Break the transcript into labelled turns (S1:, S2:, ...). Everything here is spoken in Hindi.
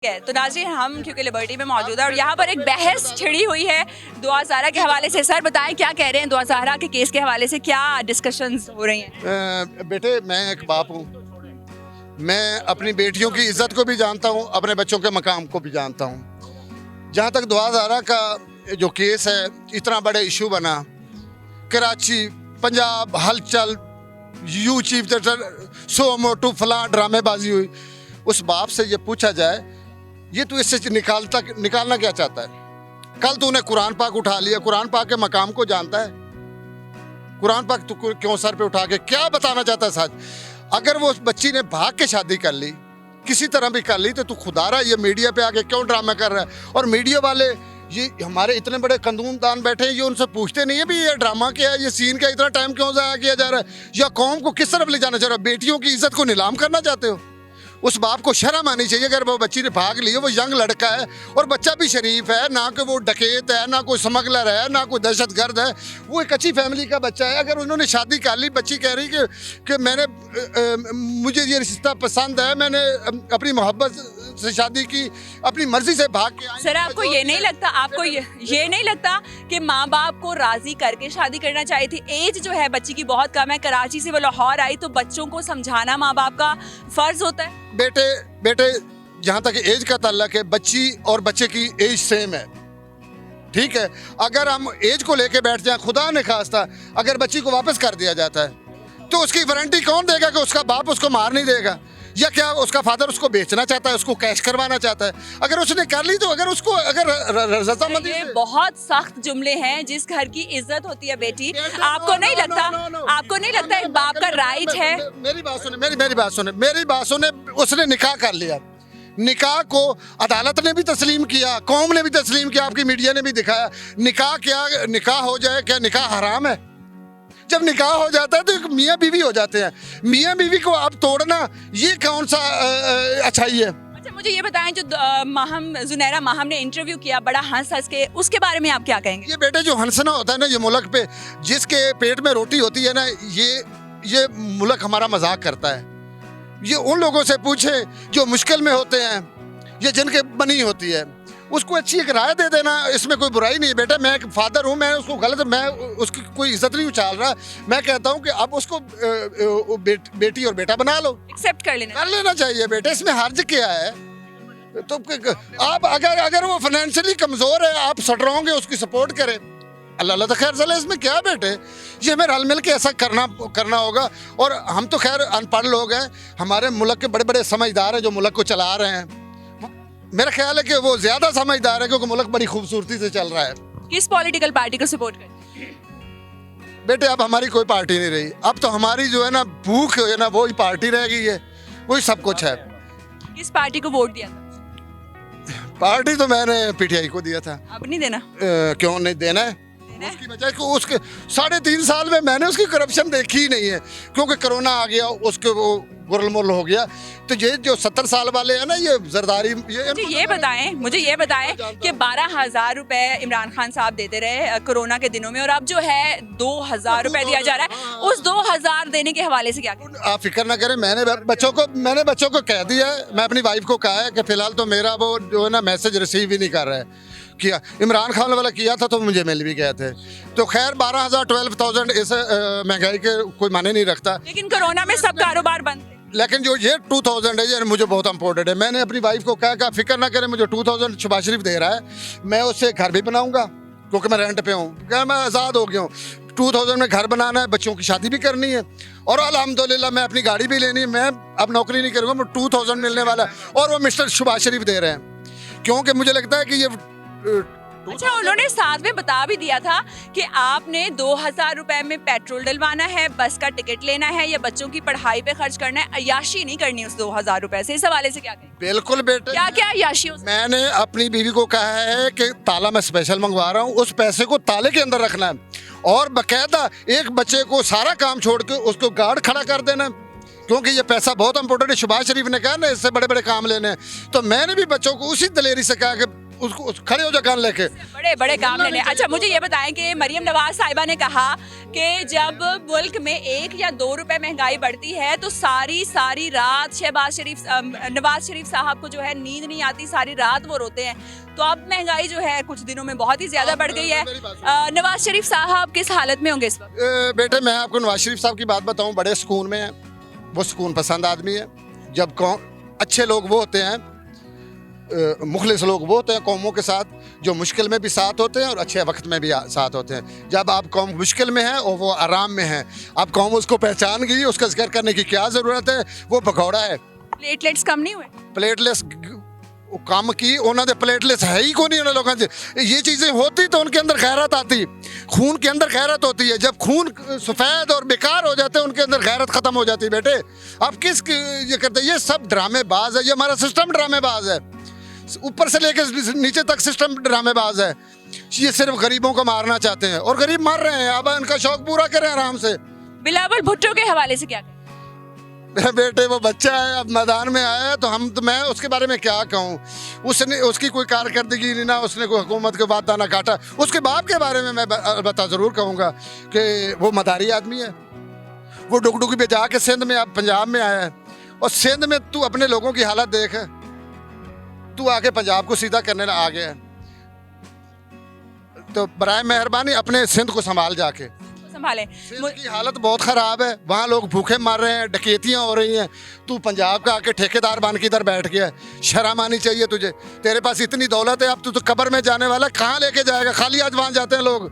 S1: है। तो नाज़रीन, हम क्योंकि लिबर्टी में मौजूद है और यहाँ पर एक बहस छिड़ी हुई है दुआ ज़हरा के हवाले से। सर बताएं क्या कह रहे हैं, दुआ ज़हरा के केस के हवाले से क्या डिस्कशंस हो रही हैं?
S2: बेटे, मैं एक बाप हूँ। मैं अपनी बेटियों की इज्जत को भी जानता हूँ, अपने बच्चों के मकाम को भी जानता हूँ। जहाँ तक दुआ ज़हरा का जो केस है, इतना बड़ा इशू बना, कराची, पंजाब, हलचल, यू चीफ जस्टिस, सो मोटू, फलां ड्रामेबाजी हुई। उस बाप से ये पूछा जाए, ये तू इससे निकालना क्या चाहता है? कल तूने कुरान पाक उठा लिया, कुरान पाक के मकाम को जानता है? कुरान पाक तू क्यों सर पे उठा के क्या बताना चाहता है? सच, अगर वो बच्ची ने भाग के शादी कर ली, किसी तरह भी कर ली, तो तू खुदारा ये मीडिया पे आके क्यों ड्रामा कर रहा है? और मीडिया वाले, ये हमारे इतने बड़े कानूनदान बैठे हैं, ये उनसे पूछते नहीं है भी ये ड्रामा क्या है, ये सीन क्या, इतना टाइम क्यों ज़ाया किया जा रहा है, या कौम को किस तरफ ले जाना चाह रहे हो? बेटियों की इज्जत को नीलाम करना चाहते हो? उस बाप को शर्म आनी चाहिए। अगर वो बच्ची ने भाग ली है, वो यंग लड़का है और बच्चा भी शरीफ है, ना कि वो डकैत है, ना कोई स्मगलर है, ना कोई दहशतगर्द है, वो एक अच्छी फैमिली का बच्चा है। अगर उन्होंने शादी कर ली, बच्ची कह रही कि मुझे ये रिश्ता पसंद है, मैंने अपनी मोहब्बत से शादी की, अपनी मर्जी से भाग के आई।
S1: सर आपको ये नहीं लगता, आपको ये नहीं लगता कि माँ बाप को राजी करके शादी करना चाहिए थी? एज जो है बच्ची की बहुत कम है, कराची से वो लाहौर आई, तो बच्चों को समझाना माँ बाप का फर्ज होता है।
S2: बेटे, जहाँ तक एज का ताल्लुक है, बच्ची और बच्चे की एज सेम है, ठीक है? अगर हम एज को लेके बैठ जाएं, खुदा ने खास्ता अगर बच्ची को वापस कर दिया जाता है, तो उसकी वारंटी कौन देगा कि उसका बाप उसको मार नहीं देगा? या क्या उसका फादर उसको बेचना चाहता है, उसको कैश करवाना चाहता है? अगर उसने कर ली, तो अगर रजामंदी
S1: ये बहुत सख्त जुमले हैं। जिस घर की इज्जत होती है बेटी, आपको नहीं लगता, आपको नहीं लगता एक बाप का राइट है?
S2: मेरी बात सुने। उसने निकाह कर लिया, निकाह को अदालत ने भी तस्लीम किया, कौम ने भी तस्लीम किया, आपकी मीडिया ने भी दिखाया। निकाह हो जाए, क्या निकाह हराम है? जब निकाह हो जाता है तो एक मियाँ बीवी हो जाते हैं। मियाँ बीवी को आप तोड़ना, ये कौन सा अच्छाई है?
S1: अच्छा, मुझे ये बताएं, जो जुनैरा माहम ने इंटरव्यू किया बड़ा हंस के, उसके बारे में आप क्या कहेंगे?
S2: ये बेटे, जो हंसना होता है ना, ये मुल्क पे जिसके पेट में रोटी होती है ना, ये मुल्क हमारा मजाक करता है। ये उन लोगों से पूछे जो मुश्किल में होते हैं, ये जिनके बनी होती है, उसको अच्छी एक राय दे देना, इसमें कोई बुराई नहीं है। बेटा, मैं एक फादर हूँ, मैं उसको मैं उसकी कोई इज्जत नहीं उछाल रहा। मैं कहता हूँ कि अब उसको बेटी और बेटा बना लो,
S1: एक्सेप्ट कर
S2: लेना चाहिए। बेटा, इसमें हर्ज क्या है? तो आप अगर वो फाइनेंशियली कमजोर है, आप स्ट्रॉन्ग है, उसकी सपोर्ट करें। अल्लाह तो खैर चले, इसमें क्या बेटे, ये हमें रल मिल के ऐसा करना होगा। और हम तो खैर अनपढ़ लोग हैं, हमारे मुल्क के बड़े बड़े समझदार हैं जो मुल्क को चला रहे हैं। मेरा ख्याल है कि वो ज्यादा समझदार है, क्योंकि मुल्क बड़ी खूबसूरती से चल रहा है।
S1: किस पॉलिटिकल पार्टी को सपोर्ट करते हैं?
S2: बेटे, अब हमारी कोई पार्टी नहीं रही, अब तो हमारी जो है ना भूख है ना, वही पार्टी रह गई है, वही सब कुछ है।
S1: किस पार्टी को वोट दिया था?
S2: पार्टी तो मैंने पीटीआई को दिया था।
S1: अब नहीं देना?
S2: क्यों नहीं देना है? उसकी वजह को उसके 3.5 साल में मैंने उसकी करप्शन देखी ही नहीं है, क्योंकि कोरोना आ गया, उसके वो गुरलमुल हो गया। तो ये जो 70 साल वाले हैं ना, ये जरदारी,
S1: मुझे ये बताएं कि 12,000 रुपए इमरान खान साहब देते रहे कोरोना के दिनों में, और अब जो है 2,000 रुपए दिया जा रहा है। उस 2,000 देने के हवाले से क्या करें?
S2: आप फिक्र ना करें, मैंने बच्चों को कह दिया है, मैं अपनी वाइफ को कहा है कि फिलहाल तो मेरा वो जो है ना मैसेज रिसीव ही नहीं कर रहा है। किया इमरान खान वाला किया था तो मुझे मिल भी गए थे। तो खैर 12,000 12,000 इस महंगाई के कोई माने नहीं रखता।
S1: लेकिन कोरोना में सब कारोबार बंद थे।
S2: लेकिन जो ये 2,000 है, ये मुझे बहुत इंपॉर्टेंट है। मैंने अपनी वाइफ को कहा कि फिक्र ना करें, मुझे 2,000 शबाज शरीफ दे रहा है, मैं उससे घर भी बनाऊंगा, क्योंकि मैं रेंट पे हूँ, क्या मैं आज़ाद हो गया हूँ। 2,000 में घर बनाना है, बच्चों की शादी भी करनी है, और अल्हम्दुलिल्लाह मैं अपनी गाड़ी भी लेनी है। मैं अब नौकरी नहीं करूँगा, मैं 2,000 मिलने वाला है, और वो मिस्टर शबाज शरीफ दे रहे हैं, क्योंकि मुझे लगता है कि ये
S1: अच्छा, उन्होंने साथ में बता भी दिया था कि आपने 2,000 रुपए में पेट्रोल डलवाना है, बस का टिकट लेना है, या बच्चों की पढ़ाई पे खर्च करना है, अय्याशी नहीं करनी उस 2,000 रुपए से। इस हवाले से क्या कहें?
S2: बिल्कुल बेटे,
S1: क्या अय्याशी?
S2: मैंने अपनी बीवी को कहा है कि ताला मैं स्पेशल मंगवा रहा हूँ, उस पैसे को ताले के अंदर रखना है, और बाकायदा एक बच्चे को सारा काम छोड़ के उसको गार्ड खड़ा कर देना, क्योंकि ये पैसा बहुत इंपॉर्टेंट है। शहबाज शरीफ ने कहा ना, इससे बड़े बड़े काम लेने हैं। तो मैंने भी बच्चों को उसी दलेरी से कहा कि उसको खड़े हो जा कान लेके।
S1: बड़े बड़े काम लेने। अच्छा मुझे ये बताएं कि मरियम नवाज साहिबा ने कहा कि जब मुल्क में 1 या 2 रुपए महंगाई बढ़ती है तो सारी रात नवाज शरीफ साहब को जो है नींद नहीं आती, सारी रात वो रोते हैं। तो अब महंगाई जो है कुछ दिनों में बहुत ही ज्यादा बढ़ गई है। नवाज शरीफ साहब किस हालत में होंगे इस वक्त?
S2: बेटे मैं आपको नवाज शरीफ साहब की बात बताऊं, बड़े सुकून में है। वो सुकून पसंद आदमी है। जब अच्छे लोग वो होते हैं, मुखलिस लोग वो होते हैं कौमों के साथ जो मुश्किल में भी साथ होते हैं और अच्छे वक्त में भी साथ होते हैं। जब आप कौम मुश्किल में है और वो आराम में है, अब कौम उसको पहचान गई, उसका जिक्र करने की क्या ज़रूरत है। वो भगौड़ा है।
S1: प्लेटलेट्स कम नहीं हुए?
S2: प्लेटलेस कम की उन्होंने, प्लेटलेस है ही को नहीं उन्होंने लोगों से। ये चीज़ें होती तो उनके अंदर गैरत आती, खून के अंदर गैरत होती है। जब खून सफ़ेद और बेकार हो जाते हैं उनके अंदर गैरत ख़त्म हो जाती है। बेटे आप किस ये करते, ये सब ड्रामेबाज है। ये हमारा सिस्टम ड्रामेबाज है, ऊपर से लेकर नीचे तक सिस्टम ड्रामेबाज है। ये सिर्फ गरीबों को मारना चाहते हैं और गरीब मर रहे हैं। अब इनका शौक पूरा करें आराम से।
S1: बिलावल भुट्टो के हवाले से क्या?
S2: बेटे वो बच्चा है, अब मैदान में आया है तो मैं उसके बारे में क्या कहूँ। उसने, उसकी कोई कारकर्दगी नहीं ना, उसने कोई हुकूमत के बाद दाना काटा। उसके बाप के बारे में मैं बता ज़रूर कहूँगा कि वो मदारी आदमी है। वो डुगडुगी पे जाके सिंध में, अब पंजाब में आया है और सिंध में तू अपने लोगों की हालत देख। तू आके पंजाब को सीधा करने आ गया है। तो बराए मेहरबानी अपने सिंध को संभाल जाके
S1: संभाले।
S2: सिंध की हालत बहुत ख़राब है। वहाँ लोग भूखे मर रहे हैं, डकैतियाँ हो रही हैं। तू पंजाब का आके ठेकेदार बन के इधर बैठ गया है। शर्म आनी चाहिए तुझे। तेरे पास इतनी दौलत है, अब तू तो कब्र में जाने वाला, कहाँ लेके जाएगा? खाली हाथ वहाँ जाते हैं लोग।